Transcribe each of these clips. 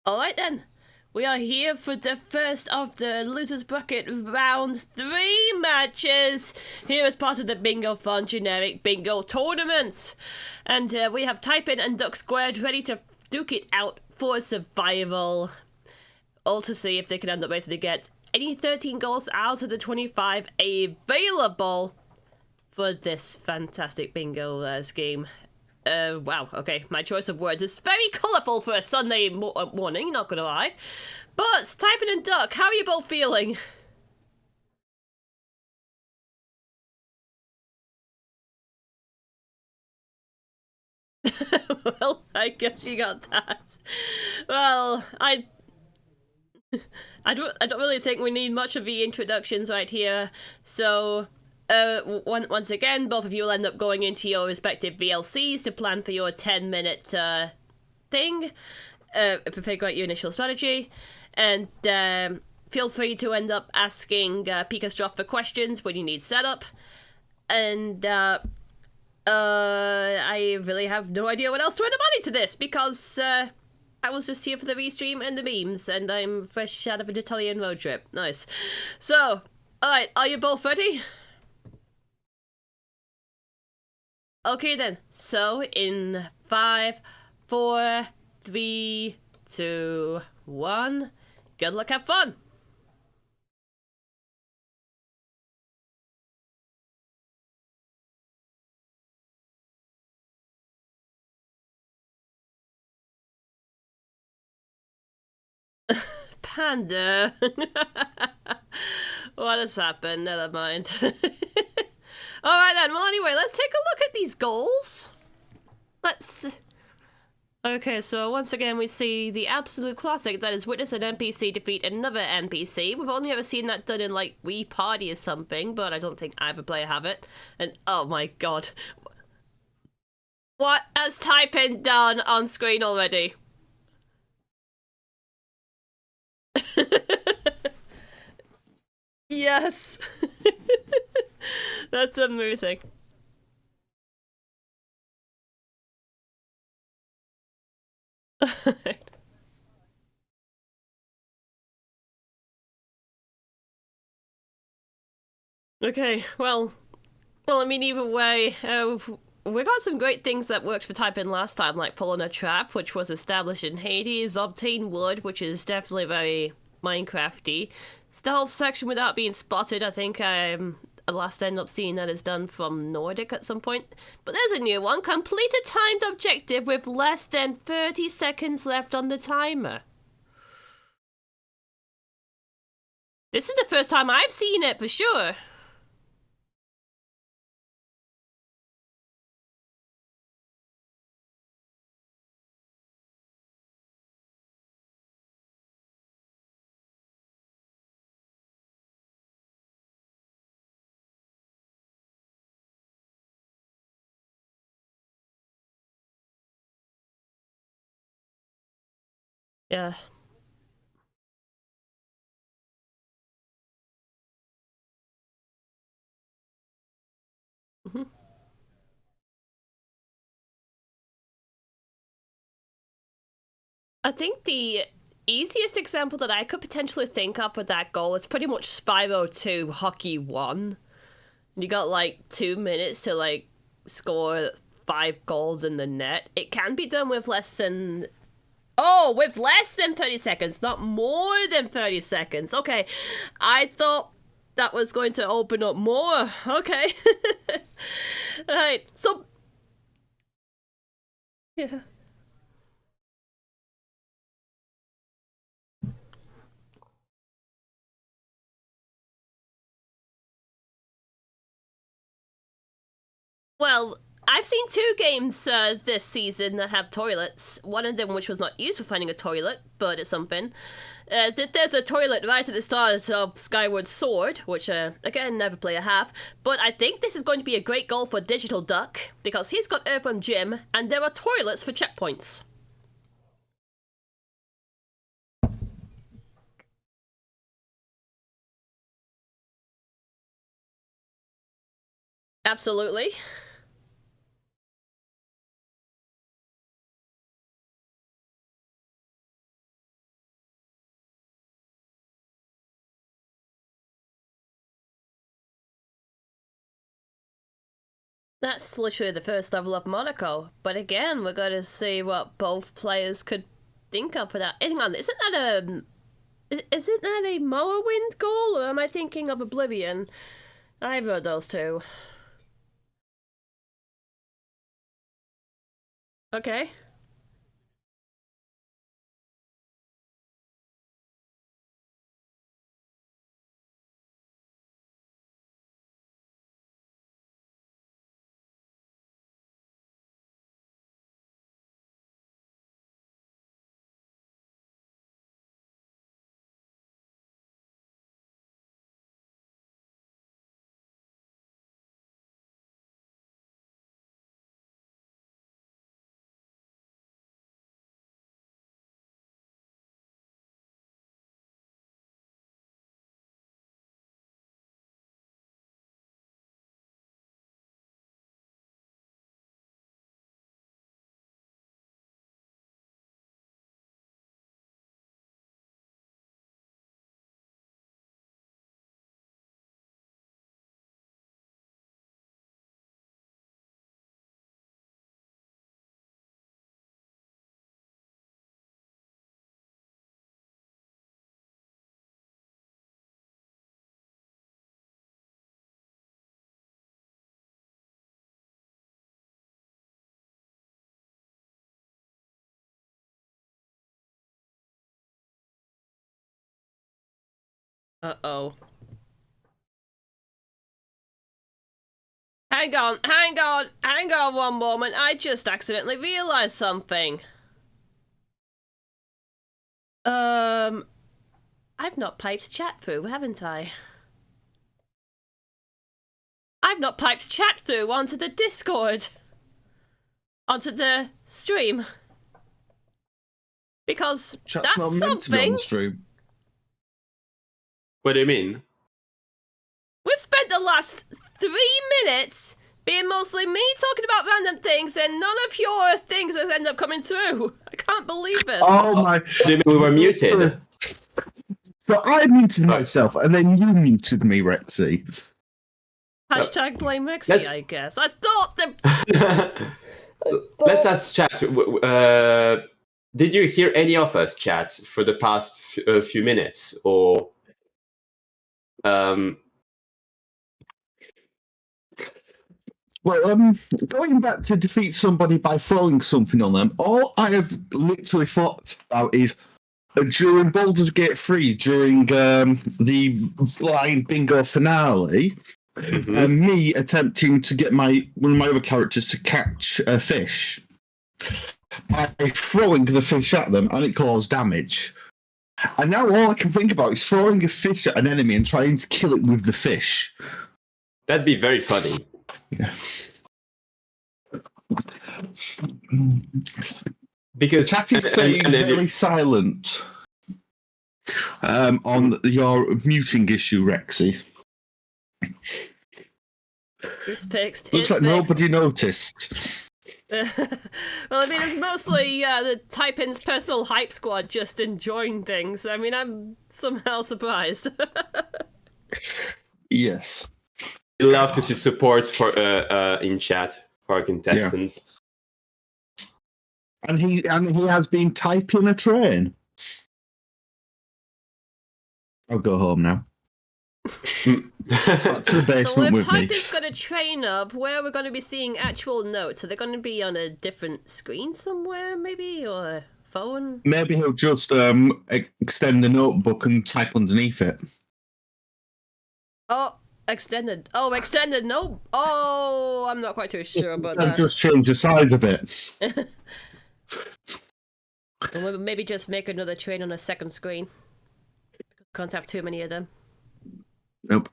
Alright then, we are here for the first of the Losers Bracket round 3 matches here as part of the Bingo Fun generic bingo tournament. And we have Typin and DuckSquared ready to duke it out for survival. All to see if they can end up able to get any 13 goals out of the 25 available for this fantastic bingo scheme. Wow, okay, my choice of words is very colourful for a Sunday morning, not gonna lie. But, Typin and Duck, how are you both feeling? Well, I guess you got that. Well, I don't really think we need much of the introductions right here, so once again, both of you will end up going into your respective VLCs to plan for your 10-minute thing, to figure out your initial strategy, and feel free to end up asking Pika for questions when you need setup, and I really have no idea what else to add money to this, because I was just here for the restream and the memes, and I'm fresh out of an Italian road trip. Nice. So, alright, are you both ready? Okay then, so in 5, 4, 3, 2, 1, good luck, have fun! Panda! What has happened? Never mind. Alright then, well anyway, let's take a look at these goals. Let's... Okay, so once again we see the absolute classic, that is witness an NPC defeat another NPC. We've only ever seen that done in like Wii Party or something, but I don't think either player have it. And oh my god. What has Typin done on screen already? Yes! That's amazing. Okay, well, I mean, either way, we got some great things that worked for Typin last time, like pulling a trap, which was established in Hades, obtain wood, which is definitely very Minecrafty. Stealth section without being spotted, I think last end up seeing that is done from Nordic at some point. But there's a new one, complete a timed objective with less than 30 seconds left on the timer. This is the first time I've seen it, for sure. Yeah. Mm-hmm. I think the easiest example that I could potentially think of for that goal is pretty much Spyro 2 Hockey 1. You got like 2 minutes to like score 5 goals in the net. It can be done with less than... Oh, with less than 30 seconds, not more than 30 seconds. Okay, I thought that was going to open up more. Okay. Alright, so... Yeah. Well, I've seen 2 games this season that have toilets. One of them which was not used for finding a toilet, but it's something. There's a toilet right at the start of Skyward Sword, which, again, never play a half. But I think this is going to be a great goal for Digital Duck, because he's got Earthworm Jim, and there are toilets for checkpoints. Absolutely. That's literally the first level of Monaco. But again, we're going to see what both players could think of for that. Hang on, isn't that a Morrowind goal, or am I thinking of Oblivion? Either of those two. Okay. Uh-oh. Hang on one moment. I just accidentally realized something. I've not piped chat through, haven't I? I've not piped chat through onto the Discord. Onto the stream. Because Chat's that's not meant to be on something. the stream. What do you mean? We've spent the last 3 minutes being mostly me talking about random things, and none of your things has ended up coming through. I can't believe this. Oh my! Do you mean we were muted? But I muted myself, and then you muted me, Rexy. Hashtag blame Rexy, I guess. I thought the... Let's ask chat. Did you hear any of us chat for the past few minutes, or Well, going back to defeat somebody by throwing something on them, all I have literally thought about is during Baldur's Gate 3, during the flying bingo finale, me attempting to get one of my other characters to catch a fish by throwing the fish at them, and it caused damage. And now all I can think about is throwing a fish at an enemy and trying to kill it with the fish. That'd be very funny. Yeah. Because Chat is staying very silent on your muting issue, Rexy. It's fixed. Looks like nobody noticed. Well, I mean, it's mostly the Typin's personal hype squad just enjoying things. I mean, I'm somehow surprised. Yes. We love to see support for in chat for our contestants. Yeah. And he has been typing a train. I'll go home now. Back to the basement so if with me. Typin's got a train up, where we're going to be seeing actual notes? Are they going to be on a different screen somewhere, maybe, or phone? Maybe he'll just extend the notebook and type underneath it. Oh, extended. Oh, extended. No. Oh, I'm not quite too sure about And that. just change the size of it. And we'll maybe just make another train on a second screen. Can't have too many of them. Nope.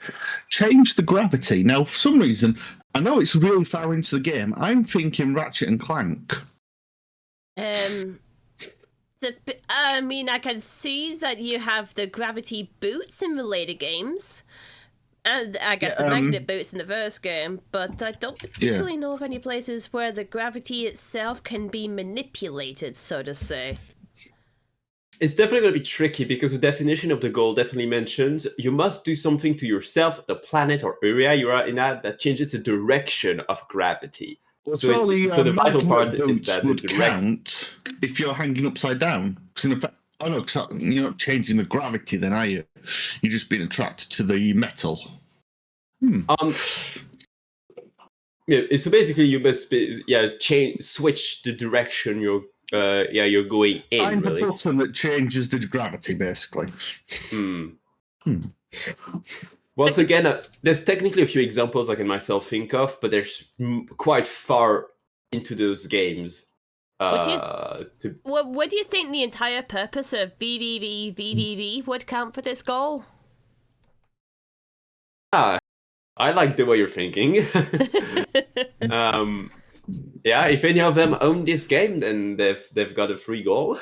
Change the gravity. Now, for some reason, I know it's really far into the game. I'm thinking Ratchet and Clank. I mean, I can see that you have the gravity boots in the later games. And I guess the magnet boots in the first game, but I don't particularly know of any places where the gravity itself can be manipulated, so to say. It's definitely going to be tricky because the definition of the goal definitely mentions you must do something to yourself, the planet or area you are in that changes the direction of gravity. Well, So surely the vital part magnet is boots that the would direct. count if you're hanging upside down. Because in effect, you're not changing the gravity then, are you? You're just being attracted to the metal. Yeah, so basically you must switch the direction you're going in. Find Really. the button that changes the gravity, basically. Once again, there's technically a few examples I can myself think of, but there's quite far into those games. What do you think the entire purpose of VVV would count for this goal? I like the way you're thinking. Yeah, if any of them own this game, then they've got a free goal.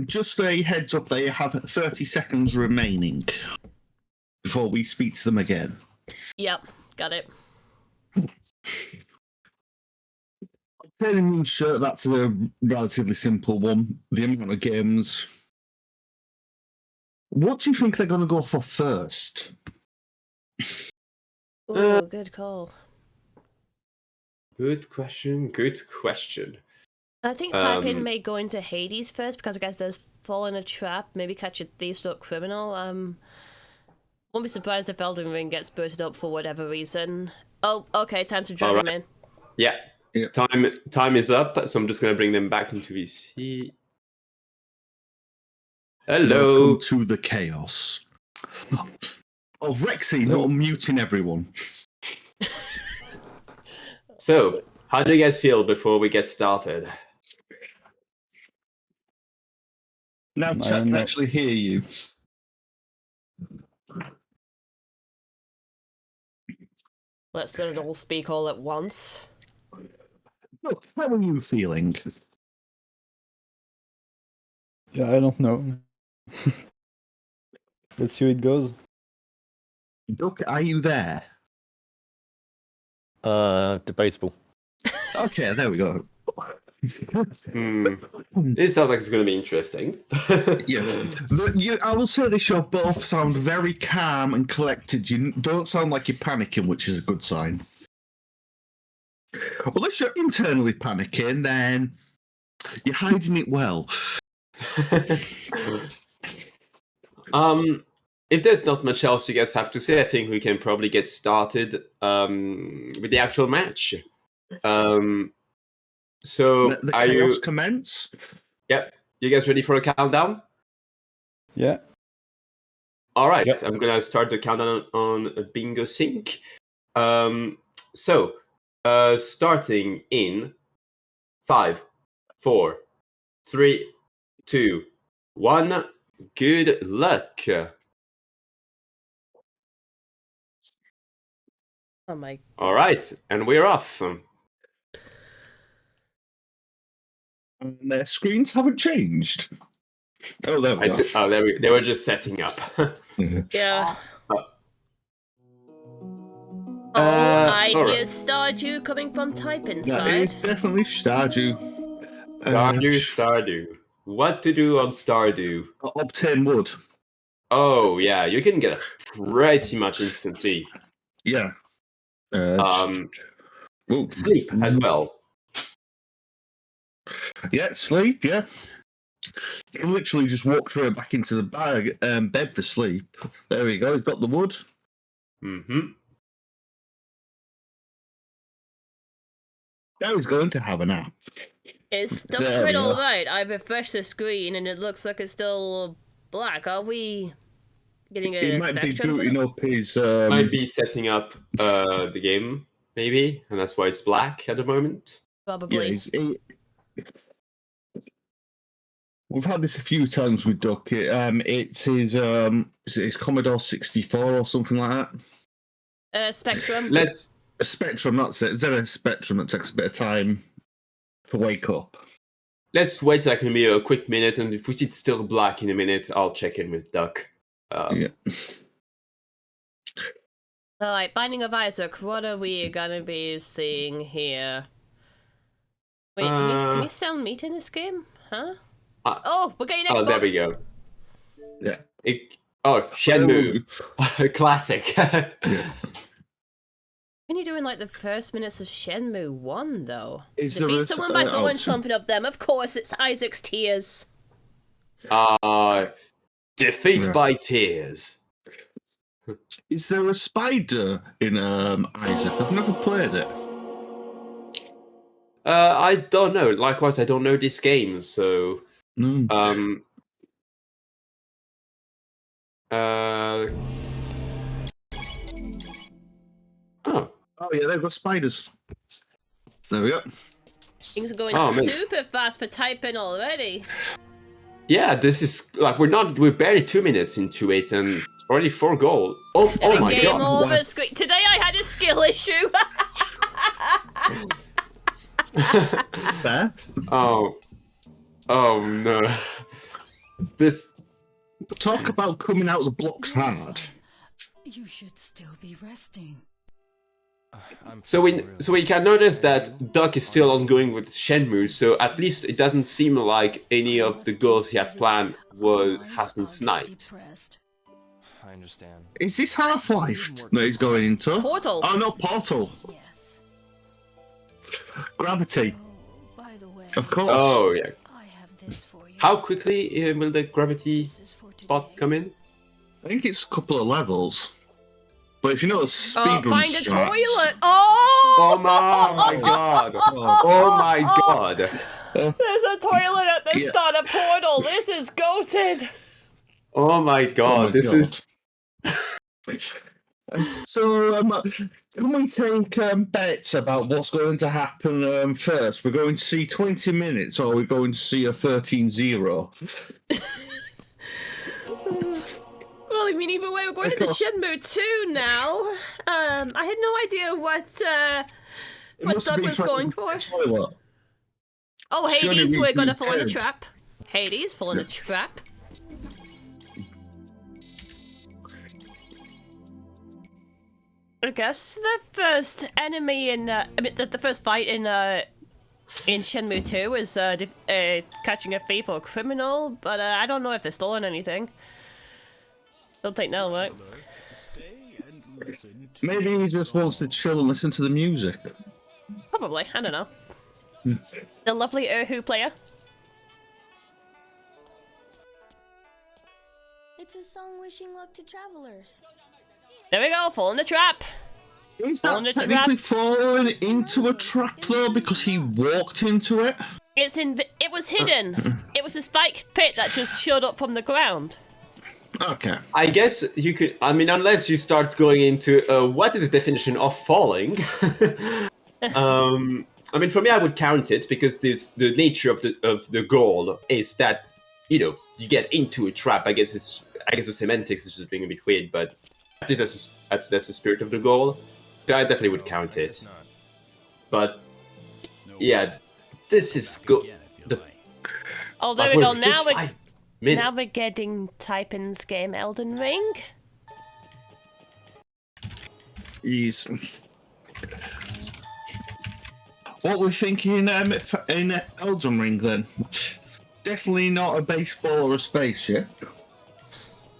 Just a heads up, they have 30 seconds remaining before we speak to them again. Yep, got it. Obtaining a new shirt, that's a relatively simple one. The amount of games. What do you think they're going to go for first? Ooh, good call. Good question. I think Typin may go into Hades first because I guess there's fall in a trap, maybe catch a thief criminal. Won't be surprised if Elden Ring gets booted up for whatever reason. Oh, okay, time to drag them in. Yeah. Time is up, so I'm just going to bring them back into VC. Hello. Welcome to the chaos. Oh, Rexy, not muting everyone. So, how do you guys feel before we get started? Now chat can actually hear you. Let's not all speak all at once. Look, how are you feeling? Yeah, I don't know. Let's see how it goes. Duck, are you there? Debatable. Okay, there we go. It sounds like it's going to be interesting. Yes. I will say this, you both sound very calm and collected. You don't sound like you're panicking, which is a good sign. Unless you're internally panicking, then you're hiding it well. If there's not much else you guys have to say, I think we can probably get started with the actual match. So the are chaos you commence? Yep. You guys ready for a countdown? Yeah. All right. Yep. I'm gonna start the countdown on a bingo sync. Starting in 5, 4, 3, 2, 1. Good luck. Oh my. All right, and we're off. And their screens haven't changed. Oh, there we go. They were just setting up. Yeah. I hear alright. Stardew coming from Typin That side. is definitely Stardew. Stardew. What to do on Stardew? Obtain wood. Oh, yeah, you can get it pretty much instantly. Yeah. Sleep as well. Yeah, sleep, yeah. You can literally just walk through it back into the bed for sleep. There we go, he's got the wood. Mm-hmm. Now he's going to have a nap. Is There we DuckSquared go. alright? I refreshed the screen and it looks like it's still black. Are we getting He a might be spectrum? booting up his... Might be setting up the game, maybe, and that's why it's black at the moment. Probably. We've had this a few times with Duck. It's his Commodore 64 or something like that. Spectrum. A Spectrum, that's it. Is there a Spectrum that takes a bit of time to wake up? Let's wait like maybe a quick minute, and if we see it's still black in a minute, I'll check in with Duck. Yeah. Alright, Binding of Isaac, what are we gonna be seeing here? Wait, can you sell meat in this game? Huh? Oh, we're getting Xbox. Oh, there we go. Yeah. Shenmue. Classic. Yes. When you're doing like the first minutes of Shenmue 1, though, Is there defeat a- someone by throwing so- something of them. Of course, it's Isaac's tears. Defeat Yeah. by tears. Is there a spider in Isaac? I've never played it. I don't know. Likewise, I don't know this game, so No. Oh yeah, they've got spiders. There we go. Things are going Oh, man. super fast for Typin already. Yeah, this is like we're barely 2 minutes into it and already 4 goals. Oh my Game god! over. Today I had a skill issue. There. Oh no! This Talk about coming out of the blocks hard. You should still be resting. so we can notice that Duck is still ongoing with Shenmue, so at least it doesn't seem like any of the goals he had planned has been sniped. I understand. Is this Half-Life that he's going into? Portal. Oh no, Portal. Yes. Gravity. Oh, by the way, Of course. Oh yeah. I have this for you. How quickly will the gravity This is for spot today. come in? I think it's a couple of levels. But if you know the speed Oh, run find a strats- toilet. Oh! Oh my god! Oh my god! There's a toilet at the Yeah. start of Portal. This is goated. Oh my Oh god! my This God. is So, can we take bets about what's going to happen first? We're going to see 20 minutes, or we're going to see a 13-0? Well, I mean, either way, we're going Of into course. Shenmue 2 now. I had no idea what It What must have Doug been was trying to going get for? the toilet. Oh, It's the only Hades, we're reason gonna it fall in a turns. trap. Hades, fall in a trap. I guess the first enemy in, the first fight in Shenmue 2 is catching a thief or a criminal, but I don't know if they're stolen anything. Don't take no, right? Maybe he just wants to chill and listen to the music. Probably, I don't know. The lovely Erhu player. It's a song wishing luck to travelers. There we go, fall in the trap. Is Fall in that a technically trap. falling into a trap, though, because he walked into it? It was hidden. It was a spike pit that just showed up from the ground. Okay. I guess you could. I mean, unless you start going into what is the definition of falling. I mean, for me, I would count it because the nature of the goal is that you get into a trap. I guess the semantics is just being a bit weird, but at least that's the spirit of the goal. So I definitely would count it. But yeah, this is good. Oh, there we go. Now we're 5 minutes. Now we're getting Typin's game Elden Ring. He's... What we're thinking in Elden Ring, then? Definitely not a baseball or a spaceship.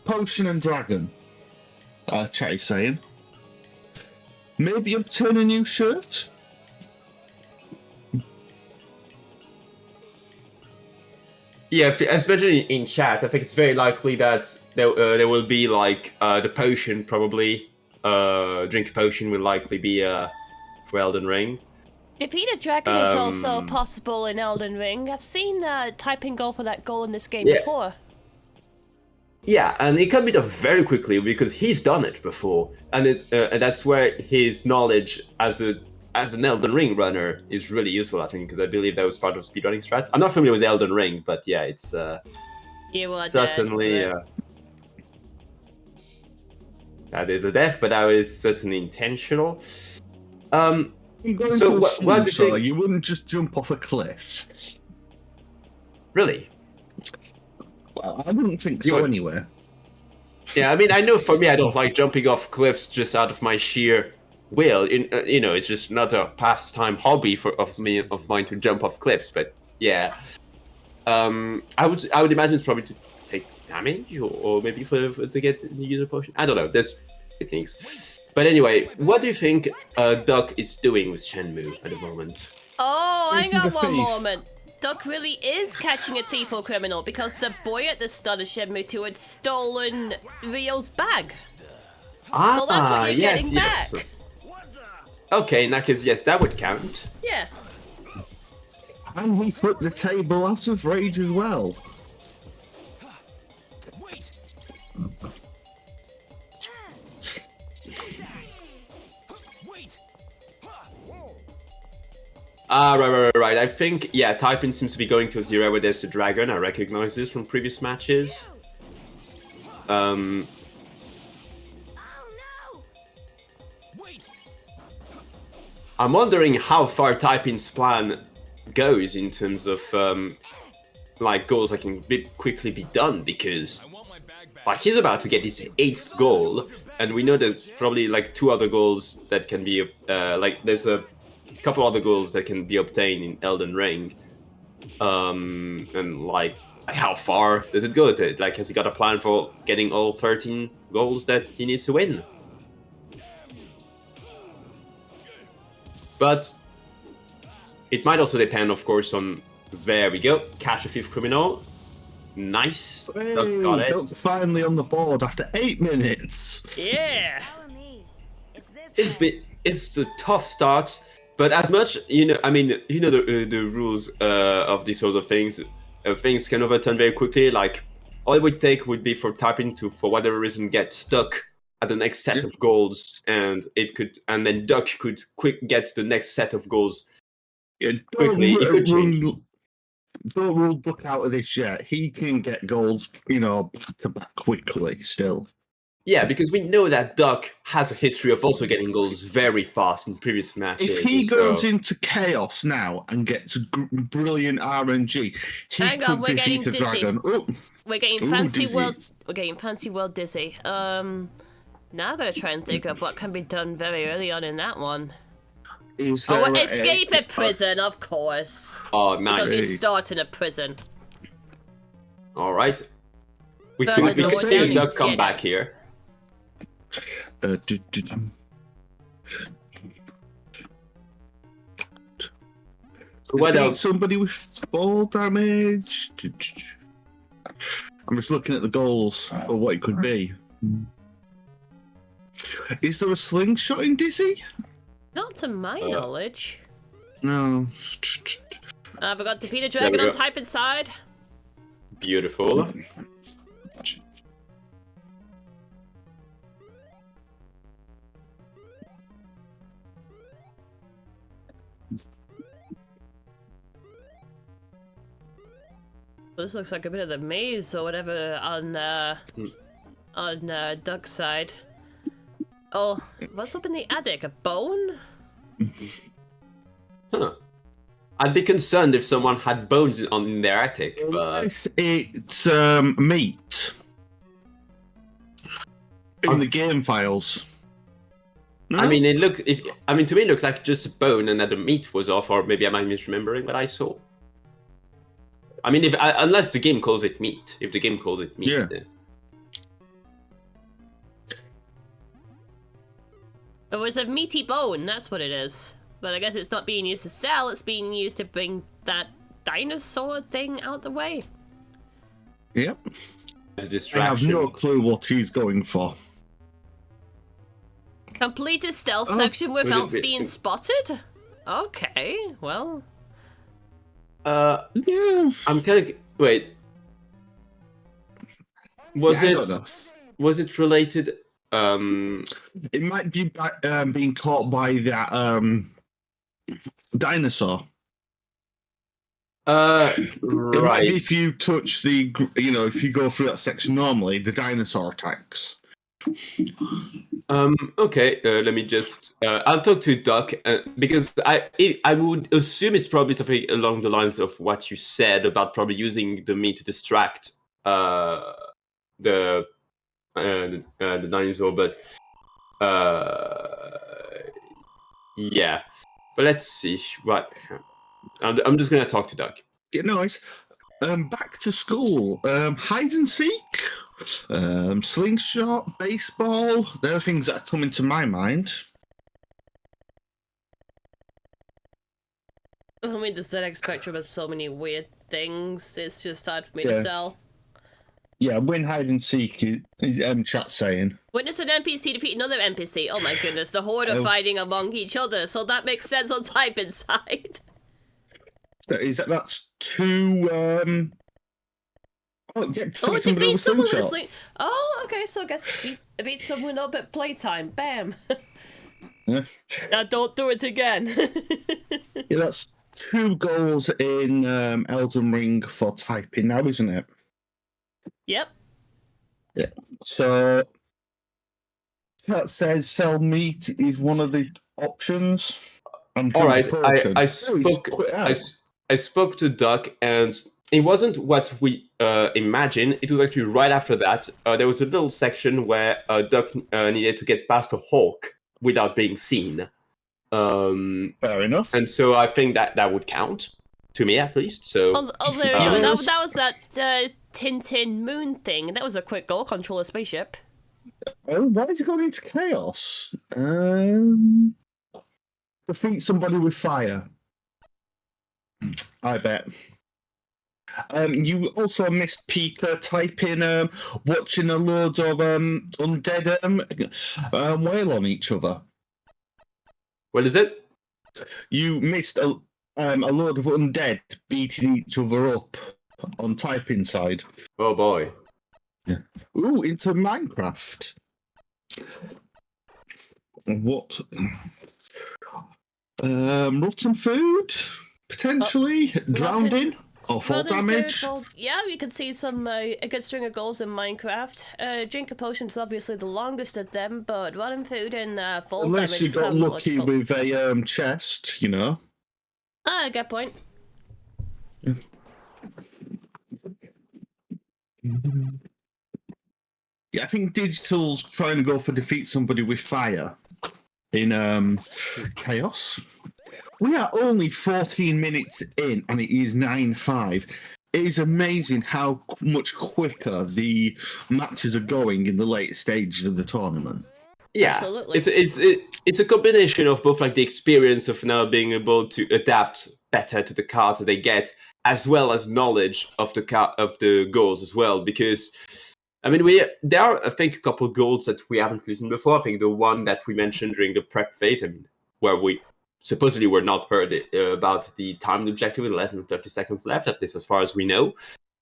Potion and dragon. Chatty's saying. Maybe obtain a new shirt? Yeah, especially in chat, I think it's very likely that there will be like the potion probably. Drink a potion will likely be for Elden Ring. Defeat a dragon is also possible in Elden Ring. I've seen Typin go for that goal in this game Yeah. before. Yeah, and it can be done very quickly because he's done it before, and that's where his knowledge as an Elden Ring runner is really useful, I think, because I believe that was part of speedrunning strats. I'm not familiar with Elden Ring, but yeah, it's You are certainly dead. that is a death, but that is certainly intentional. You're going So to what do you so think- you wouldn't just jump off a cliff. Really? Well, I wouldn't think You so would- anyway. Yeah, I mean, I know for me, I don't like jumping off cliffs just out of my sheer will. It's just not a pastime hobby of mine to jump off cliffs. But yeah, I would imagine it's probably to take damage or maybe to get the user potion. I don't know. There's techniques. But anyway, what do you think Duck is doing with Shenmue at the moment? Oh, hang Chasing on the one thief. moment. Duck really is catching a thief or criminal because the boy at the start of Shenmue 2 had stolen Ryo's bag. So that's what you're getting back. Okay, in that case, yes, that would count. Yeah. And he flipped the table out of rage as well. Right. I think, yeah, Typin seems to be going to a zero where there's the dragon. I recognize this from previous matches. I'm wondering how far Typin's plan goes in terms of like goals that can quickly be done, because like he's about to get his 8th goal, and we know there's probably like 2 other goals that can be like there's a couple other goals that can be obtained in Elden Ring, and like how far does it go? Like, has he got a plan for getting all 13 goals that he needs to win? But it might also depend, of course, on... There we go. Catch a 5th criminal. Nice. Hey, Duck got it. Duck's finally on the board after 8 minutes. Yeah. It's a tough start, but as much, I mean, the rules of these sort of things. Things can overturn very quickly. Like, all it would take would be for Typin to, for whatever reason, get stuck at the next set of goals, and then Duck could get the next set of goals quickly. It could change. Don't rule Duck out of this yet. He can get goals, back to back quickly still. Yeah, because we know that Duck has a history of also getting goals very fast in previous matches. If he goes into chaos now and gets brilliant RNG, he Hang on, could we're getting defeat a dizzy. dragon. Oh. We're getting fancy world. We're getting fancy world dizzy. Now I'm gonna try and think of what can be done very early on in that one. Escape a prison, of course. Oh, nice. Because you start in a prison. All right. We Burn can the door see down Duck and come get back here. So what else? Somebody with ball damage. I'm just looking at the goals of what it could be. Is there a slingshot in Dizzy? Not to my knowledge. No. We got defeat a dragon on Typin side. Beautiful. This looks like a bit of the maze or whatever on Duck's side. Oh, what's up in the attic? A bone? Huh. I'd be concerned if someone had bones in their attic, but... It's meat. In the game files. No? I mean, to me, it looked like just a bone and that the meat was off, or maybe I might be misremembering what I saw. I mean, unless the game calls it meat. If the game calls it meat, then... It was a meaty bone, that's what it is. But I guess it's not being used to sell, it's being used to bring that dinosaur thing out the way. Yep. As a distraction. I have no clue what he's going for. Complete a stealth section without being spotted? Okay, well... Yeah. I'm kind of... Wait. Was it related... It might be being caught by that dinosaur. Right. If you touch if you go through that section normally, the dinosaur attacks. Okay. Let me just. I'll talk to Duck because I would assume it's probably something along the lines of what you said about probably using the meat to distract the dinosaur, but yeah. But let's see what. I'm just gonna talk to Duck. Yeah, no worries. Back to school. Hide and seek. Slingshot, baseball. They're the things that are coming to my mind. I mean, the ZX Spectrum has so many weird things. It's just hard for me to Yeah. tell. Yeah, win hide and seek is chat saying. Witness an NPC defeat another NPC. Oh my goodness, the horde are Oh. fighting among each other, so that makes sense on Typin side. That's two Oh, defeat someone with a sling. Oh, okay, so I guess beat someone up at playtime. Bam. Yeah. Now don't do it again. Yeah, that's 2 goals in Elden Ring for Typin now, isn't it? Yep. Yeah. So that says sell meat is one of the options. All right, I spoke spoke to Duck, and it wasn't what we imagined. It was actually right after that. There was a little section where Duck needed to get past a hawk without being seen. Fair enough. And so I think that would count, to me at least. So Oh, there we go. That was that Tintin Moon thing. That was a quick goal controller spaceship. Oh, why is it going into chaos? Defeat somebody with fire. I bet. You also missed Pika typing, watching a load of undead wail on each other. what is it? You missed a load of undead beating each other up on typing side. Oh boy. Yeah. Ooh, into Minecraft. What? Rotten food? Potentially? Drowning? Or fall damage? Yeah, you can see some a good string of goals in Minecraft. Drink a potion is obviously the longest of them, but rotten food and fall damage. Unless you got lucky with a chest, you know. Ah, good point. Yeah. Yeah, I think Digital's trying to go for defeat somebody with fire in Chaos. We are only 14 minutes in, and it is 9-5. It is amazing how much quicker the matches are going in the later stages of the tournament. Yeah, absolutely. It's a combination of both like the experience of now being able to adapt better to the cards that they get, as well as knowledge of the goals as well. Because I mean, there are, I think, a couple of goals that we haven't listened before. I think the one that we mentioned during the prep phase, I mean, where we supposedly were not heard about the timed objective with less than 30 seconds left, at least as far as we know.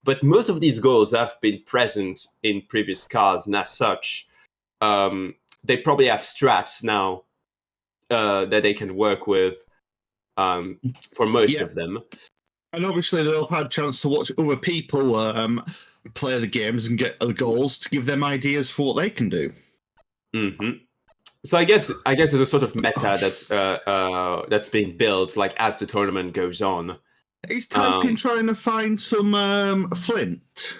But most of these goals have been present in previous cards, and as such, they probably have strats now that they can work with for most of them. And obviously they'll have had a chance to watch other people play the games and get the goals to give them ideas for what they can do. Mm-hmm. So I guess there's a sort of meta that's being built like as the tournament goes on. Is Typin trying to find some flint?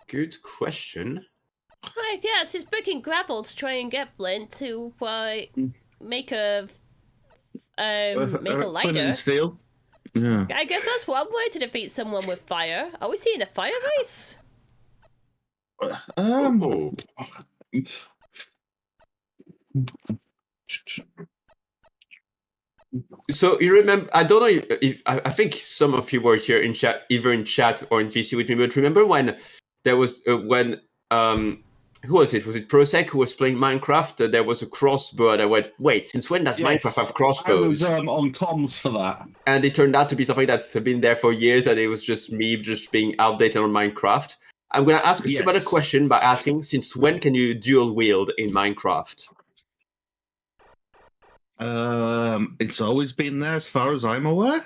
Good question. Right, yes, he's booking gravel to try and get flint to make a lighter. Flint and steel. Yeah. I guess that's one way to defeat someone with fire. Are we seeing a fire race? So you remember? I don't know if I think some of you were here in chat, either in chat or in VC with me. But remember when there was who was it? Was it Prosec who was playing Minecraft? There was a crossbow, and I went, "Wait, since when does Minecraft have crossbows?" I was on comms for that, and it turned out to be something that's been there for years, and it was just me just being outdated on Minecraft. I'm gonna ask you another question by asking: since when can you dual wield in Minecraft? It's always been there, as far as I'm aware.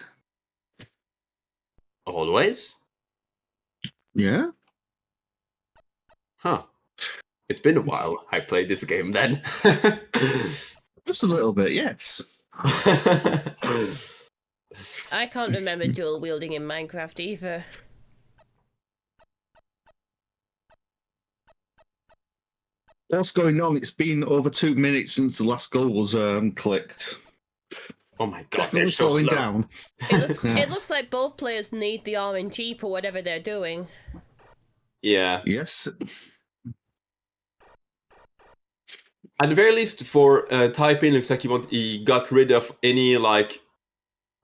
Always? Yeah. Huh. It's been a while I played this game then. Just a little bit, yes. I can't remember dual wielding in Minecraft either. What's going on? It's been over 2 minutes since the last goal was clicked. Oh my god, they're Definitely so slowing slow. down. It looks like both players need the RNG for whatever they're doing. Yeah. Yes. At the very least, for Typin, looks like he got rid of any like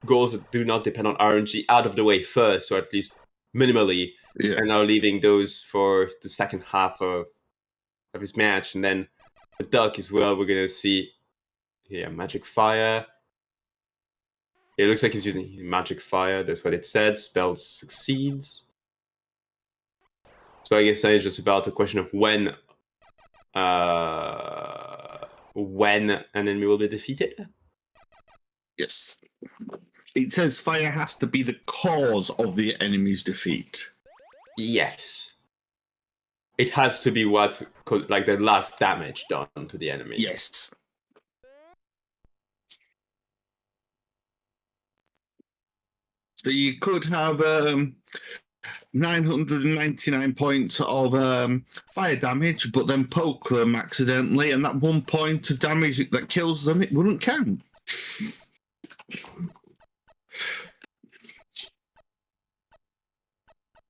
goals that do not depend on RNG out of the way first, or at least minimally, Yeah. and now leaving those for the second half of his match. And then the Duck as well, we're gonna see Magic Fire. It looks like he's using Magic Fire, that's what it said. Spell succeeds. So I guess that is just about a question of when an enemy will be defeated. Yes. It says fire has to be the cause of the enemy's defeat. Yes. It has to be what, like, the last damage done to the enemy. Yes. So you could have 999 points of fire damage, but then poke them accidentally, and that 1 point of damage that kills them, it wouldn't count.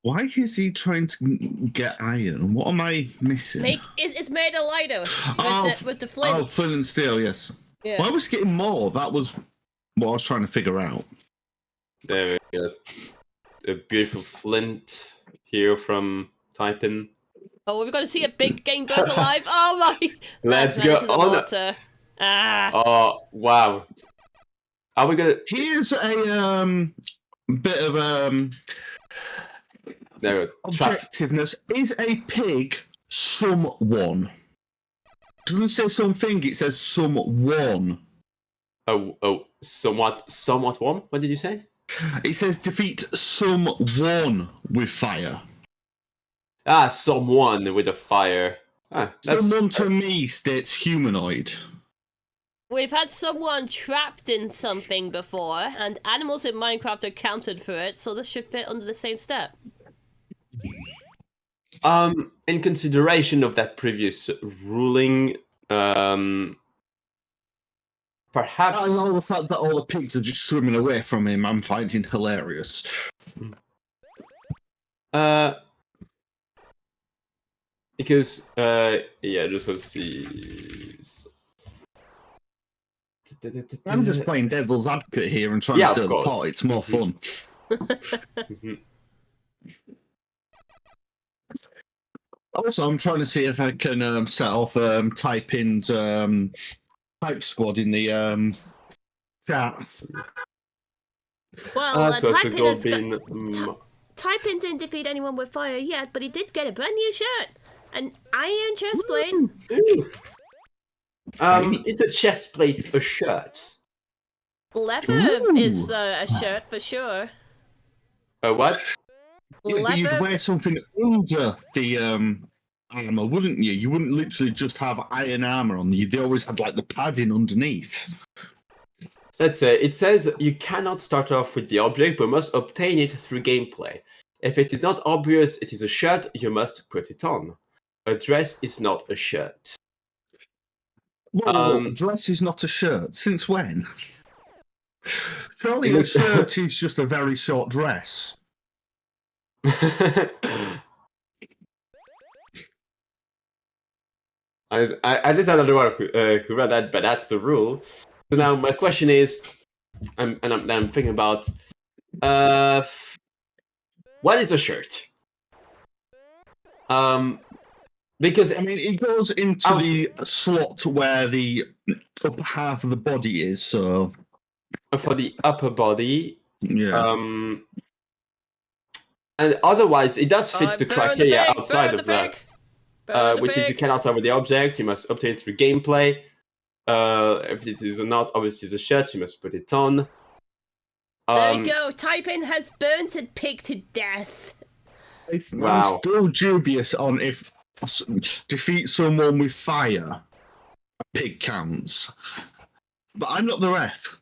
Why is he trying to get iron? What am I missing? It's made of lighter with the flint. Oh, flint and steel, yes. Yeah. Why was getting more? That was what I was trying to figure out. There we go. A beautiful flint here from Typin. Oh, we've got to see a big game bird alive. Oh my! Let's That go into the on. water. Ah. Oh, wow. Are we gonna... Here's a bit of There we go. Trap. objectiveness. Is a pig someone? Doesn't say something, it says someone. Oh, somewhat one? What did you say? It says defeat someone with fire. Ah, someone with a fire. Ah, that's... Someone to me states humanoid. We've had someone trapped in something before, and animals in Minecraft are counted for it, so this should fit under the same step. In consideration of that previous ruling, perhaps... I know the fact that all the pigs are just swimming away from him, I'm finding hilarious. Because, yeah, just want to see... I'm just playing devil's advocate here and trying Yeah, to of stir the pot. course. It's more fun. Mhm. Also, I'm trying to see if I can set off Typin's Type Squad in the chat. Well, So it's a Typin gold has got... bean. Typin didn't defeat anyone with fire yet, but he did get a brand new shirt. An iron chest plate. Ooh. Is a chest plate a shirt? Leather Ooh. is a shirt for sure. A what? Yeah, but you'd Leather. wear something under the armor, wouldn't you? You wouldn't literally just have iron armor on. You'd always have like the padding underneath. Let's say it says you cannot start off with the object, but must obtain it through gameplay. If it is not obvious it is a shirt, you must put it on. A dress is not a shirt. Well, dress is not a shirt. Since when? Surely It a looks- shirt is just a very short dress. I just another one who read that, but that's the rule. So now my question is, I'm thinking about, what is a shirt? Because I mean, it goes into the slot where the upper half of the body is. So for the upper body, yeah. and otherwise it does fit the criteria outside of that. Which is you cannot start with the object, you must obtain it through gameplay. If it is not obviously the shirt, you must put it on. There we go. Typin has burnt a pig to death. Wow. I'm still dubious on if defeat someone with fire, a pig counts. But I'm not the ref.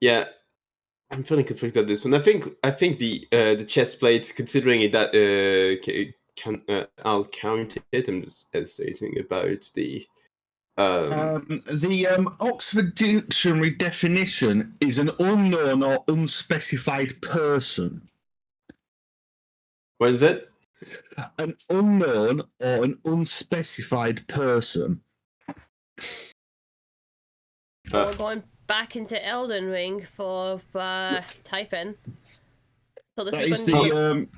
Yeah. I'm feeling conflicted on this one. I think the chest plate, considering it that I'll count it. I'm just hesitating about the. The Oxford Dictionary definition is an unknown or unspecified person. What is it? An unknown or an unspecified person. So we're going back into Elden Ring for Typin. So this That is is going to the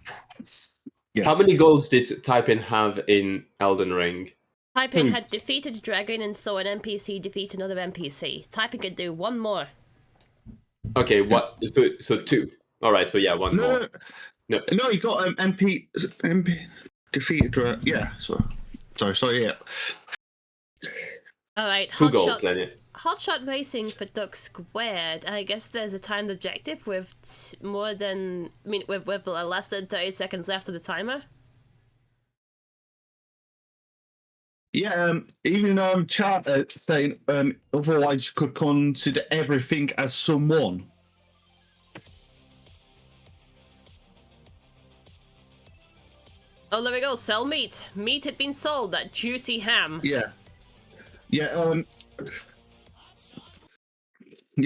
be... How many goals did Typin have in Elden Ring? Typin had defeated a dragon and saw an NPC defeat another NPC. Typin could do one more. Okay, what? So 2. All right, so yeah, one more. No, he got MP defeated. Yeah, sorry, yeah. All right, 2 goals then. Yeah. Hotshot racing for DuckSquared. I guess there's a timed objective with less than 30 seconds left of the timer. Yeah, even chat saying otherwise you could consider everything as someone. Oh, there we go. Sell meat. Meat had been sold. That juicy ham. Yeah.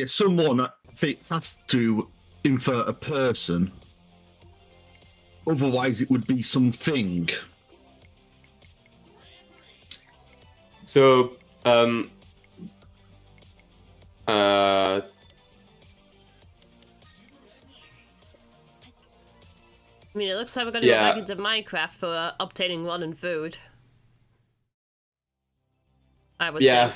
Someone I think has to infer a person. Otherwise, it would be something. So, I mean, it looks like we're going to go back into Minecraft for obtaining modern food. I would think.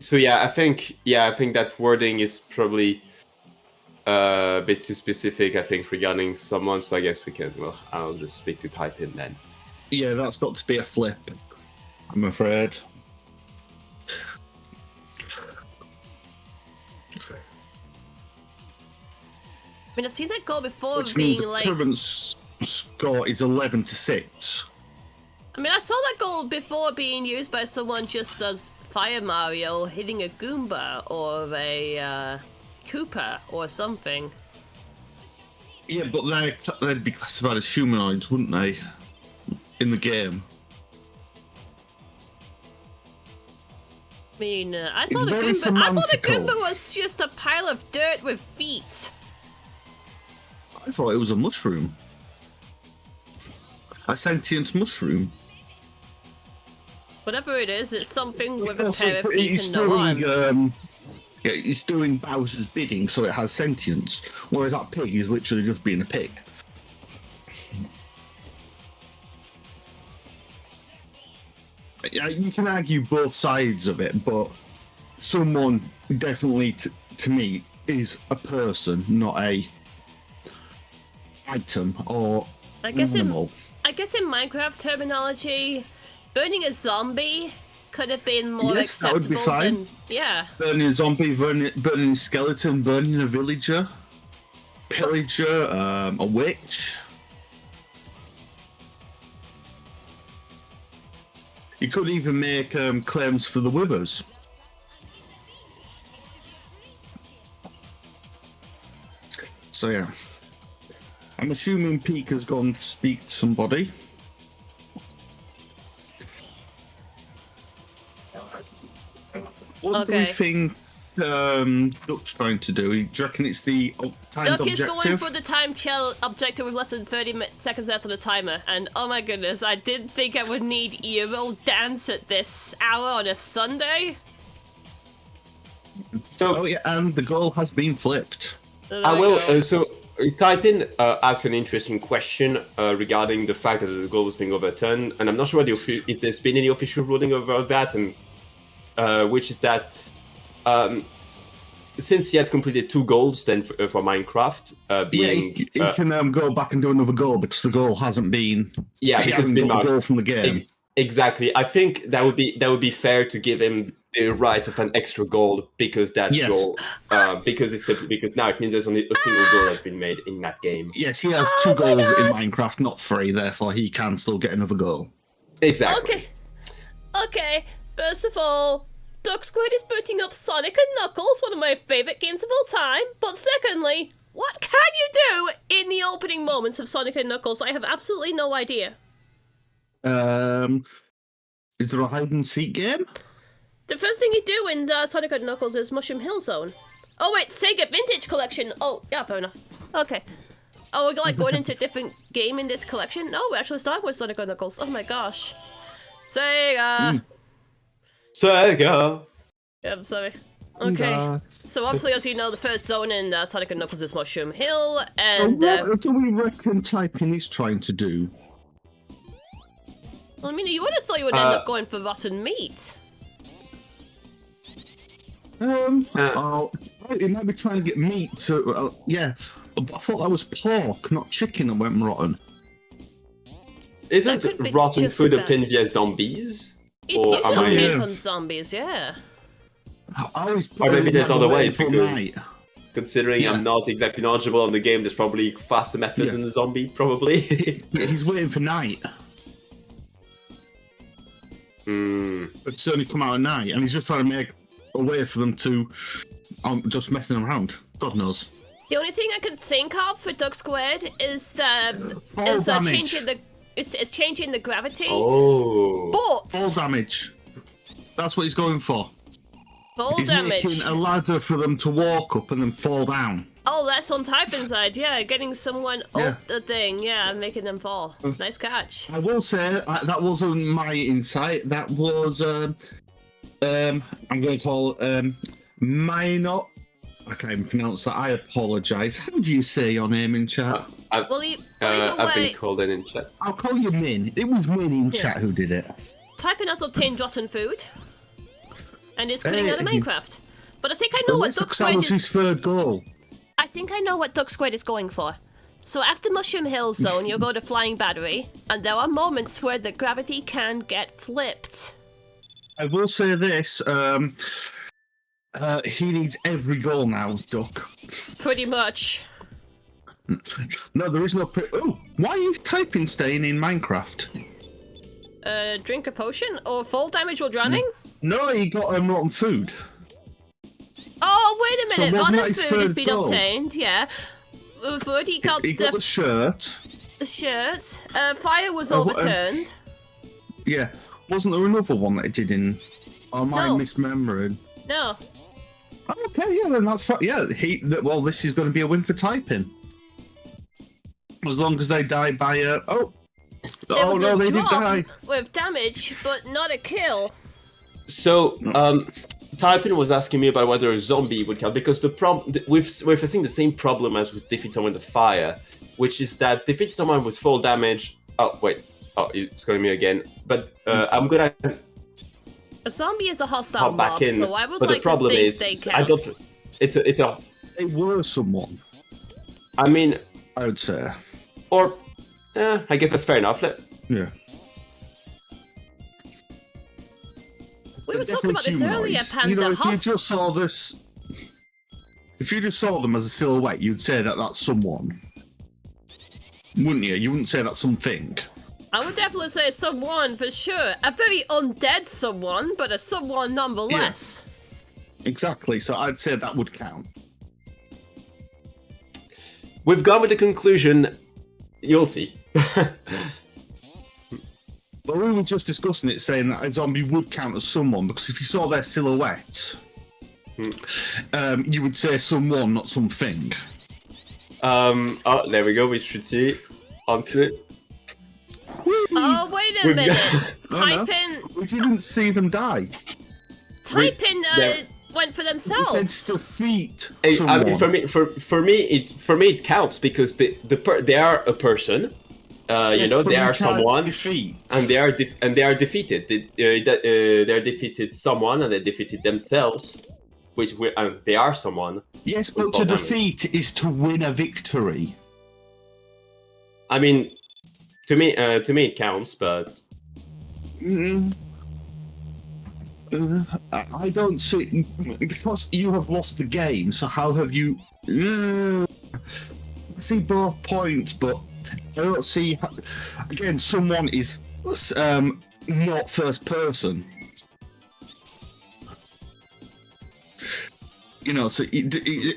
So I think that wording is probably a bit too specific, I think, regarding someone, so I guess we can, I'll just speak to Typin then. Yeah, that's got to be a flip, I'm afraid. I mean, I've seen that goal before. Which being means the like... current score is 11-6. I mean, I saw that goal before being used by someone just as Fire Mario hitting a Goomba or a Koopa or something. Yeah, but they'd be classified as humanoids, wouldn't they? In the game. I mean, I thought a Goomba was just a pile of dirt with feet. I thought it was a mushroom. A sentient mushroom. Whatever it is, it's something with a pair of feet and no arms. It's doing Bowser's bidding, so it has sentience. Whereas that pig is literally just being a pig. Yeah, you can argue both sides of it, but someone definitely, to me, is a person, not a item or animal. I guess in Minecraft terminology, burning a zombie could have been more acceptable. That would be fine. Yeah. Burning a zombie, burning a skeleton, burning a villager, pillager, a witch. You could even make claims for the withers. So yeah. I'm assuming Pika's gone to speak to somebody. What do we think Duck's trying to do? Do you reckon it's the timed Duck objective? is going for the time chill objective with less than 30 seconds left on the timer, and oh my goodness, I didn't think I would need Euro dance at this hour on a Sunday. So, and the goal has been flipped. I will. Typin asked an interesting question regarding the fact that the goal was being overturned, and I'm not sure if there's been any official ruling about that, and which is that since he had completed 2 goals then for Minecraft, he can go back and do another goal because the goal hasn't been. Yeah, he hasn't got the goal from the game. Exactly. I think that would be fair to give him the right of an extra goal because that goal because now it means there's only a single goal that's been made in that game. Yes, he has 2 goals in Minecraft, not 3. Therefore, he can still get another goal. Exactly. Okay. First of all, DuckSquared is booting up Sonic and Knuckles, one of my favourite games of all time. But secondly, what can you do in the opening moments of Sonic and Knuckles? I have absolutely no idea. Is there a hide and seek game? The first thing you do in Sonic and Knuckles is Mushroom Hill Zone. Oh wait, Sega Vintage Collection. Oh, yeah, fair enough. Okay. Oh, we're like going into a different game in this collection? No, we're actually starting with Sonic and Knuckles. Oh my gosh. Sega! Sega! Yeah, I'm sorry. Okay. So obviously, as you know, the first zone in Sonic and Knuckles is Mushroom Hill, and... what do we reckon Typin is trying to do? I mean, you would have thought you would end up going for rotten meat. He might be trying to get meat to... yeah. I thought that was pork, not chicken, that went rotten. Isn't rotten food obtained via zombies? It's usually obtained from zombies, yeah. Or maybe there's other ways, because considering I'm not exactly knowledgeable on the game, there's probably faster methods in the zombie, probably. Yeah, he's waiting for night. It's only come out at night, and he's just trying to make a way for them to just messing around. God knows. The only thing I can think of for DuckSquared is changing the gravity. Oh. But fall damage. That's what he's going for. He's making a ladder for them to walk up and then fall down. Oh, that's on Typin side, yeah. Getting someone up the thing, and making them fall. Nice catch. I will say that wasn't my insight. That was I'm going to call Minot. I can't even pronounce that. I apologise. How do you say your name in chat? I've been called in chat. I'll call you Min. It was Min in chat who did it. Typin has obtained rotten food and is putting out of Minecraft. But I think I know what DuckSquared is. His third goal. I think I know what DuckSquared is going for. So after Mushroom Hill Zone, you'll go to Flying Battery, and there are moments where the gravity can get flipped. I will say this. He needs every goal now, Duck. Pretty much. No, there is no... Oh, why is Typin staying in Minecraft? Drink a potion? Or fall damage while drowning? No, he got rotten food. Oh, wait a minute. Rotten food has been goal. obtained, yeah. Food, he got the shirt. The shirt. Fire was overturned. Yeah. Wasn't there another one that it did in... Or am I misremembering? No. Okay, yeah, then that's fine. Yeah, well, this is going to be a win for Typin. As long as they die by no, they did die. With damage, but not a kill. So, Typin was asking me about whether a zombie would count, because the problem we're facing the same problem as with defeat someone with fire, which is that defeat someone with full damage. Oh wait, it's calling me again. But I'm gonna. A zombie is a hostile mob, so I would but like the problem to think is, they count. I don't. It's a. They were someone. I mean, I would say. Or, I guess that's fair enough. Yeah. We were talking about this earlier, Panda. You know, if you just saw this, if you just saw them as a silhouette, you'd say that that's someone, wouldn't you? You wouldn't say that's something. I would definitely say someone for sure. A very undead someone, but a someone nonetheless. Yeah. Exactly. So I'd say that would count. We've gone with the conclusion. You'll see. But we were just discussing it, saying that a zombie would count as someone, because if you saw their silhouette, you would say someone, not something. Oh, there we go. We should see. Onto it. Oh, wait a minute. Typin. We didn't see them die. Typin went for themselves. It said defeat someone. I mean, for me, it counts, because they are a person. Yes, they are someone, defeat. and they are defeated. They are defeated someone, and they defeated themselves, they are someone. Yes, but to defeat is to win a victory. I mean, to me it counts, but I don't see, because you have lost the game. So how have you? I see both points, but I don't see. Again, someone is not first person. You know, so the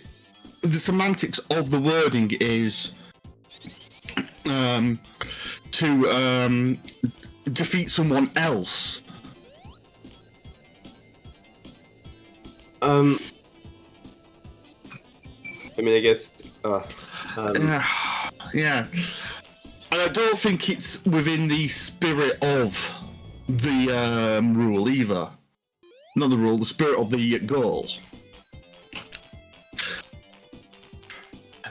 semantics of the wording is to defeat someone else. I mean, I guess. Yeah. And I don't think it's within the spirit of the rule either. Not the rule, the spirit of the goal.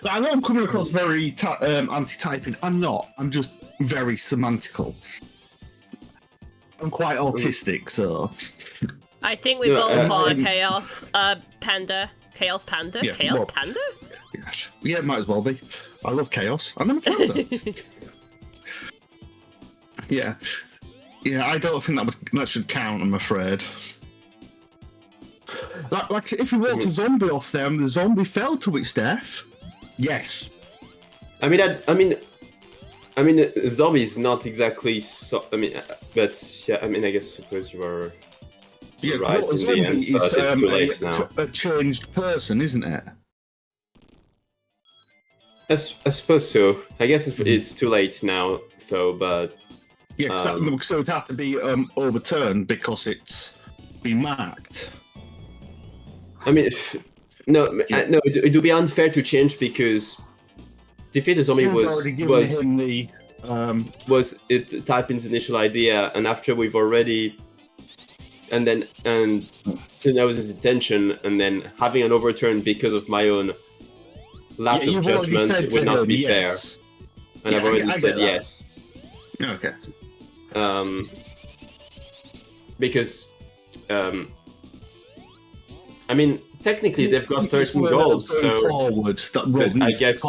I know I'm coming across very anti-typing. I'm not. I'm just very semantical. I'm quite autistic, so. I think we both are Chaos Panda. Chaos Panda? Yeah, Chaos well, Panda? Yeah, it might as well be. I love chaos. I'm a panda. Yeah. Yeah, I don't think that should count, I'm afraid. Like if you walked a zombie off them, the zombie fell to its death. Yes. I mean, a zombie is not exactly so. I mean, but yeah, I mean, I guess suppose you are right a in zombie the end, is but it's too late now. a changed person, isn't it? I suppose so. I guess it's too late now, though. But yeah, so it'd have to be overturned because it's been marked. I mean, it would be unfair to change because defeat a zombie was Typin's initial idea, and after we've already, and so that was his intention, and then having an overturn because of my own lapse of judgment would not be fair. And I've already said yes. Okay. Because I mean, technically they've got 13 goals, so forward, I guess.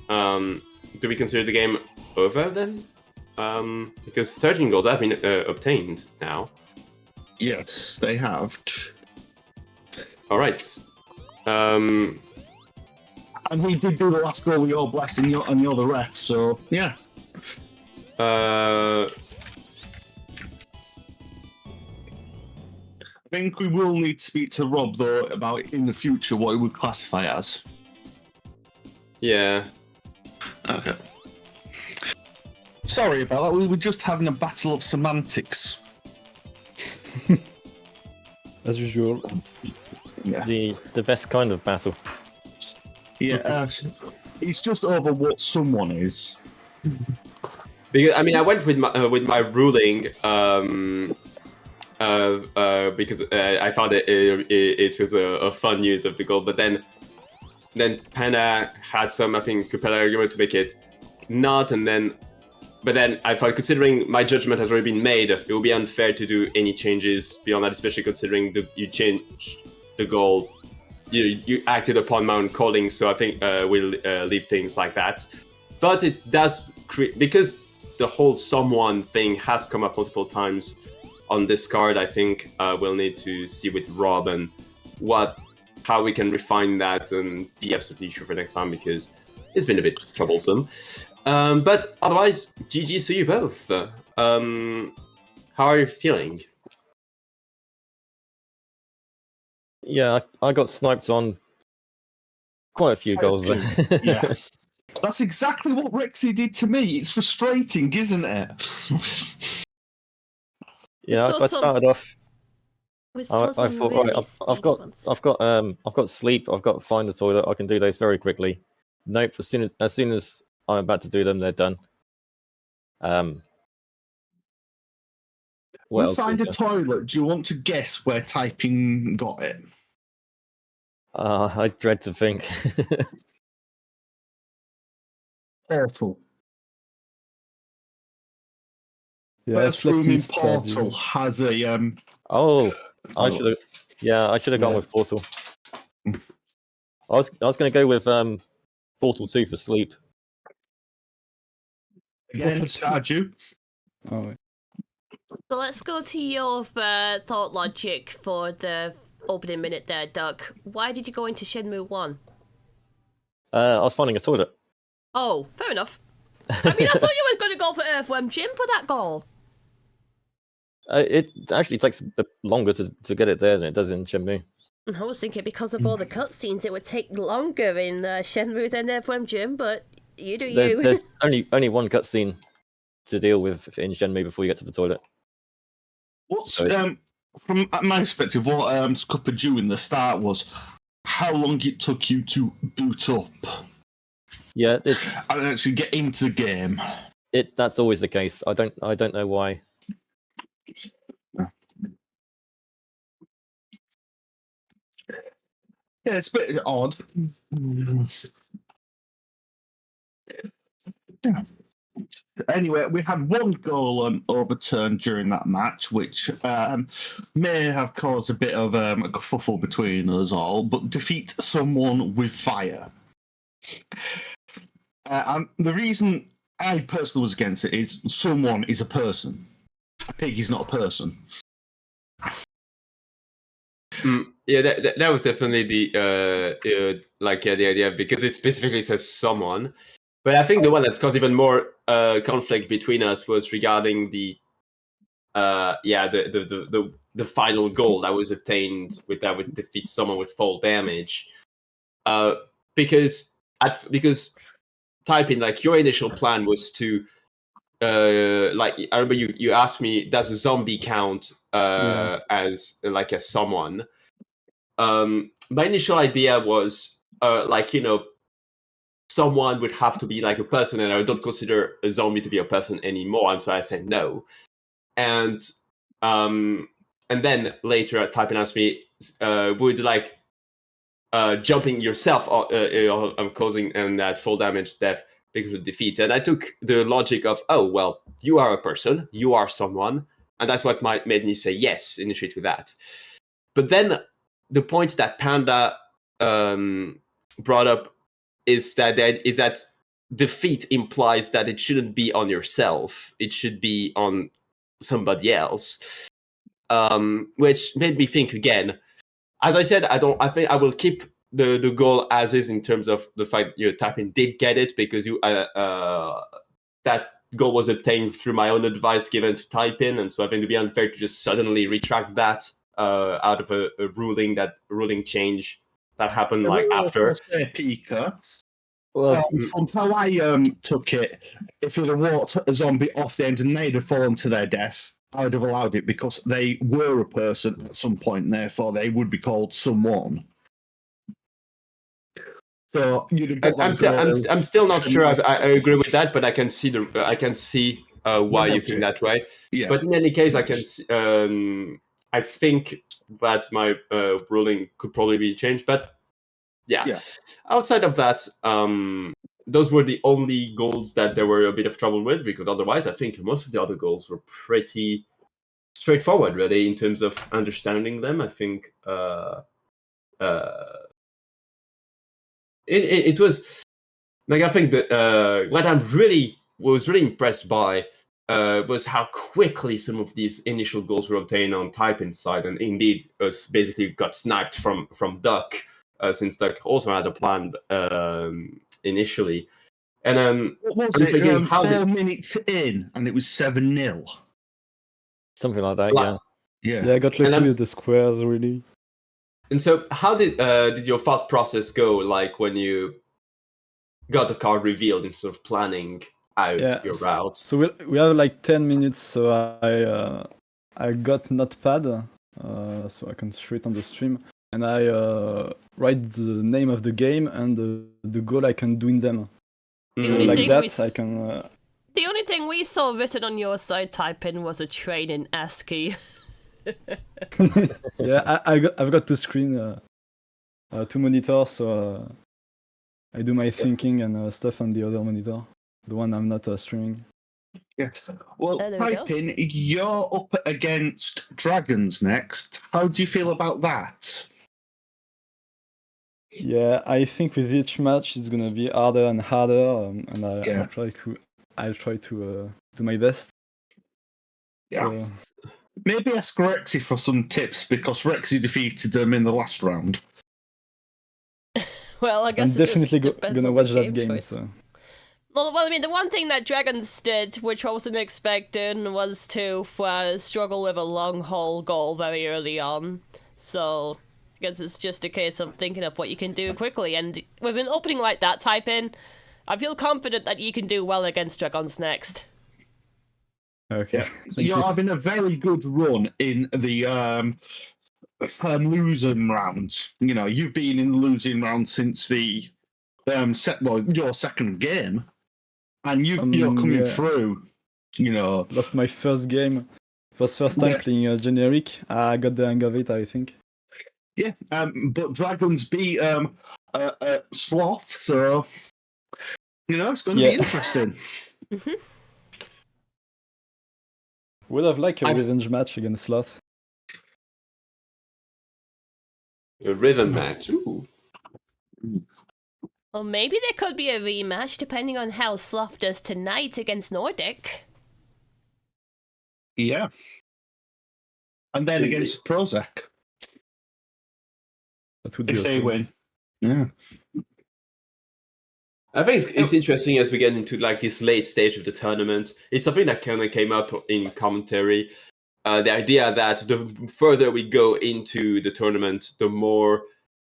Do we consider the game over then? Because 13 goals have been obtained now. Yes, they have. All right. And we did do the last goal with your blessing, and you're the ref, so yeah. I think we will need to speak to Rob though about in the future what he would classify as. Yeah. Okay. Sorry about that. We were just having a battle of semantics. As usual. Yeah. The best kind of battle. Yeah. It's just over what someone is. Because I mean, I went with my ruling. Because I found it was a fun use of the goal, but then Panda had some, I think, compelling argument to make it not, but then I thought, considering my judgment has already been made, it would be unfair to do any changes beyond that, especially considering you changed the goal, you acted upon my own calling, so I think we'll leave things like that. But it does create, because the whole someone thing has come up multiple times on this card. I think we'll need to see with Rob and how we can refine that and be absolutely sure for next time, because it's been a bit troublesome. But otherwise, GG to you both. How are you feeling? Yeah, I got sniped on quite a few goals there. Yeah. That's exactly what Rexy did to me. It's frustrating, isn't it? Yeah, I started off. I thought, right, I've got sleep. I've got find the toilet. I can do those very quickly. Nope. As soon as I'm about to do them, they're done. What else? Find a toilet. Do you want to guess where Typin got it? I dread to think. Portal. Yeah, First room in Portal has a Oh, I should have. Yeah, I should have gone with Portal. I was going to go with Portal 2 for sleep. Again, Stardew. Oh, wait. So let's go to your thought logic for the opening minute there, Duck. Why did you go into Shenmue 1? I was finding a toilet. Oh, fair enough. I mean, I thought you were going to go for Earthworm Jim for that goal. It actually takes a bit longer to get it there than it does in Shenmue. I was thinking because of all the cutscenes, it would take longer in Shenmue than FMGym, but you do you. There's only one cutscene to deal with in Shenmue before you get to the toilet. What's So it's- from my perspective, what scuppered you in the start was how long it took you to boot up Yeah, and actually get into the game. that's always the case. I don't know why. Yeah, it's a bit odd. Yeah. Anyway, we had one goal overturned during that match, which may have caused a bit of a kerfuffle between us all, but defeat someone with fire. And the reason I personally was against it is someone is a person. A pig is not a person. Yeah, that was definitely the idea, because it specifically says someone. But I think the one that caused even more conflict between us was regarding the final goal that was obtained with that would defeat someone with fall damage. Because Typin, like, your initial plan was to like, I remember you asked me, does a zombie count as someone? My initial idea was someone would have to be like a person, and I don't consider a zombie to be a person anymore, and so I said no. And then later Typin asked me, would jumping yourself causing that full damage death because of defeat? And I took the logic of, oh well, you are a person, you are someone, and that's what made me say yes initially to that. But then the point that Panda brought up is that defeat implies that it shouldn't be on yourself; it should be on somebody else, which made me think again. As I said, I think I will keep the goal as is, in terms of the fact Typin did get it, because that goal was obtained through my own advice given to Typin, and so I think it'd be unfair to just suddenly retract that out of a ruling change that happened after. Pika. Well, From how I took it, if you'd have walked a zombie off the end and they'd have fallen to their death, I would have allowed it, because they were a person at some point, and therefore they would be called someone. So you'd have got I'm still not sure I agree with that, but I can see why you think that way. Yeah. But in any case, I think that my ruling could probably be changed. But yeah. Outside of that, those were the only goals that there were a bit of trouble with, because otherwise I think most of the other goals were pretty straightforward, really, in terms of understanding them. I think it was like, I think that what I was really impressed by was how quickly some of these initial goals were obtained on Typin's side, and indeed basically got sniped from Duck, since Duck also had a plan initially. And what was it? 4 minutes in, and it was 7-0. something like that. Yeah. I got lucky with the squares, really. And so, how did your thought process go, like, when you got the card revealed, and sort of planning out your route? So we have like 10 minutes, so I got Notepad, so I can show it on the stream, and I write the name of the game and the goal I can do in them. So like that, I can... The only thing we saw written on your side, Typin, was a train in ASCII. Yeah, I've got two screen, two monitors, so I do my thinking and stuff on the other monitor, the one I'm not streaming. Yeah. Well, Typin, you're up against Dragons next. How do you feel about that? Yeah, I think with each match it's gonna be harder and harder, and I'll try to do my best. Yeah. So, maybe ask Rexy for some tips, because Rexy defeated them in the last round. Well, I guess I'm it definitely just depends gonna on watch the that game. choice. So. Well, I mean, the one thing that Dragons did, which I wasn't expecting, was to struggle with a long haul goal very early on. So, because it's just a case of thinking of what you can do quickly. And with an opening like that, Typin, I feel confident that you can do well against Dragons next. Okay. You're having a very good run in the losing rounds. You know, you've been in the losing round since the your second game, and you're coming through. You know, Lost my first game. It was first time playing generic. I got the hang of it, I think. Yeah, but Dragons beat Sloth, so you know it's going to be interesting. Would have liked a revenge match against Sloth. A rhythm match. Ooh. Or maybe there could be a rematch depending on how Sloth does tonight against Nordic. Yeah. And then against Prozac. That would be if they win. Yeah. I think it's interesting as we get into like this late stage of the tournament. It's something that kind of came up in commentary. The idea that the further we go into the tournament, the more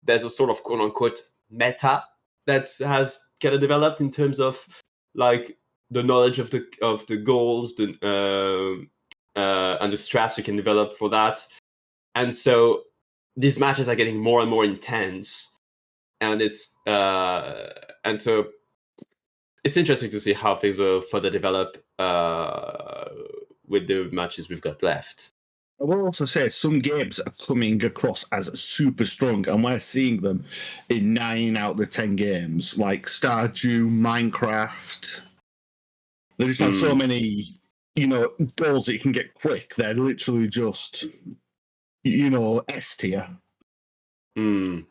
there's a sort of quote unquote meta that has kind of developed in terms of like the knowledge of the goals, and the strats you can develop for that. And so these matches are getting more and more intense. And so it's interesting to see how things will further develop with the matches we've got left. I will also say some games are coming across as super strong, and we're seeing them in 9 out of the 10 games, like Stardew, Minecraft. They just have so many, goals that you can get quick. They're literally just, S tier. Is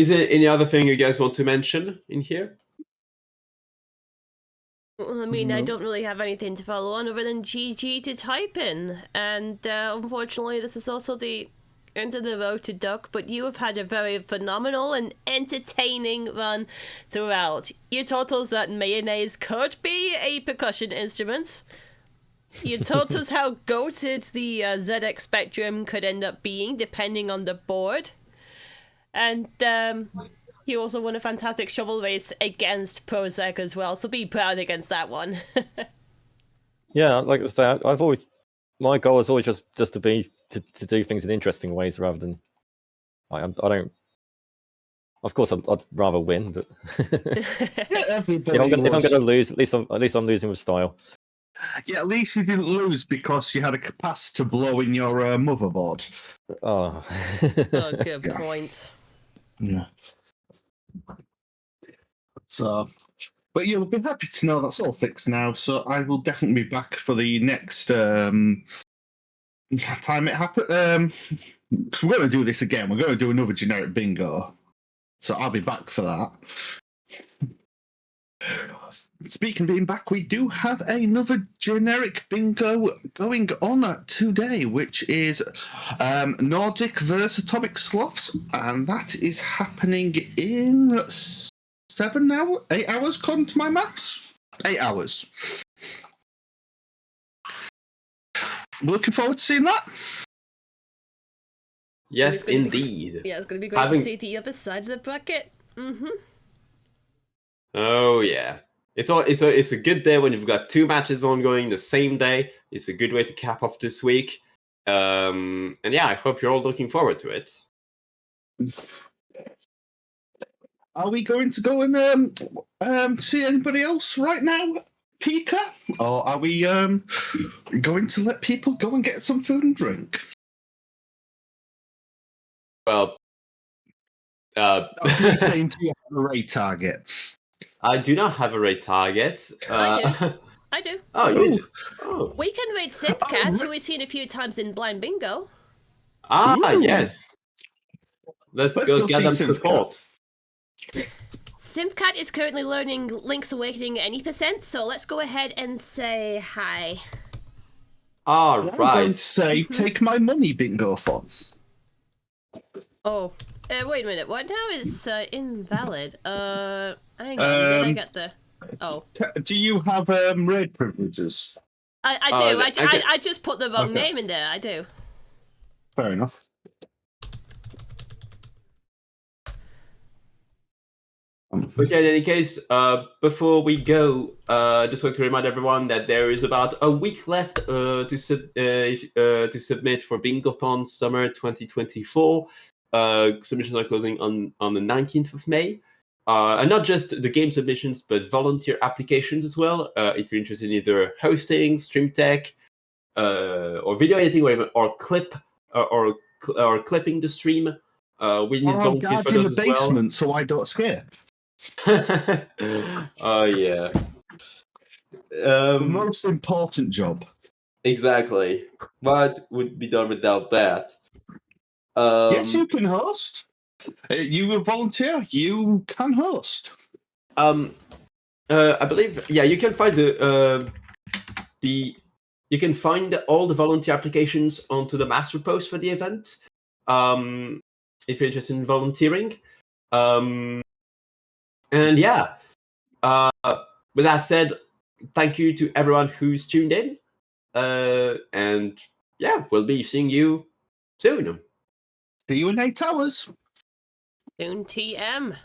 there any other thing you guys want to mention in here? Well, I mean, I don't really have anything to follow on other than GG to Typin. And unfortunately, this is also the end of the road to Duck, but you have had a very phenomenal and entertaining run throughout. You taught us that mayonnaise could be a percussion instrument. You taught us how goated the ZX Spectrum could end up being, depending on the board. And you also won a fantastic shovel race against Prozac as well, so be proud against that one. Yeah, like I say, my goal is always just to do things in interesting ways rather than I don't. Of course, I'd rather win, but if I'm going to lose, at least I'm losing with style. Yeah, at least you didn't lose because you had a capacity to blow in your motherboard. Oh, good point. Yeah. So, but you'll be happy to know that's all fixed now. So I will definitely be back for the next time it happens. Because we're going to do this again. We're going to do another generic bingo. So I'll be back for that. Speaking of being back, we do have another generic bingo going on today, which is Nordic versus Atomic Sloths, and that is happening in 8 hours, according to my maths. 8 hours. Looking forward to seeing that. Yes, indeed. It's going to be great to see the other side of the bracket. Oh yeah, it's a good day when you've got 2 matches ongoing the same day. It's a good way to cap off this week. And yeah, I hope you're all looking forward to it. Are we going to go and see anybody else right now, Pika? Or are we going to let people go and get some food and drink? Well, I'm saying, do you have a raid target? I do not have a raid target. I do. Oh, you do? Oh. We can raid Synthcat, who we've seen a few times in Blind Bingo. Yes. Let's go get them support. Synthcat is currently learning Link's Awakening any percent, so let's go ahead and say hi. All right. I'm right. going to say, take my money, bingo fonts. Oh, wait a minute. What now is invalid? Hang on. Did I get the? Oh. Do you have raid privileges? I do. I just put the wrong name in there. I do. Fair enough. But yeah, in any case, before we go, just want to remind everyone that there is about a week left to submit for BingoFun Summer 2024. Submissions are closing on the 19th of May. And not just the game submissions, but volunteer applications as well. If you're interested in either hosting, stream tech, or video editing, or clipping the stream, we need volunteers for those in the as well. basement, so I don't scare. Oh yeah. The most important job. Exactly. What would be done without that? Yes, you can host. You a volunteer, you can host. I believe you can find you can find all the volunteer applications onto the master post for the event. If you're interested in volunteering. And yeah, with that said, thank you to everyone who's tuned in. And yeah, we'll be seeing you soon. See you in 8 hours. Soon TM.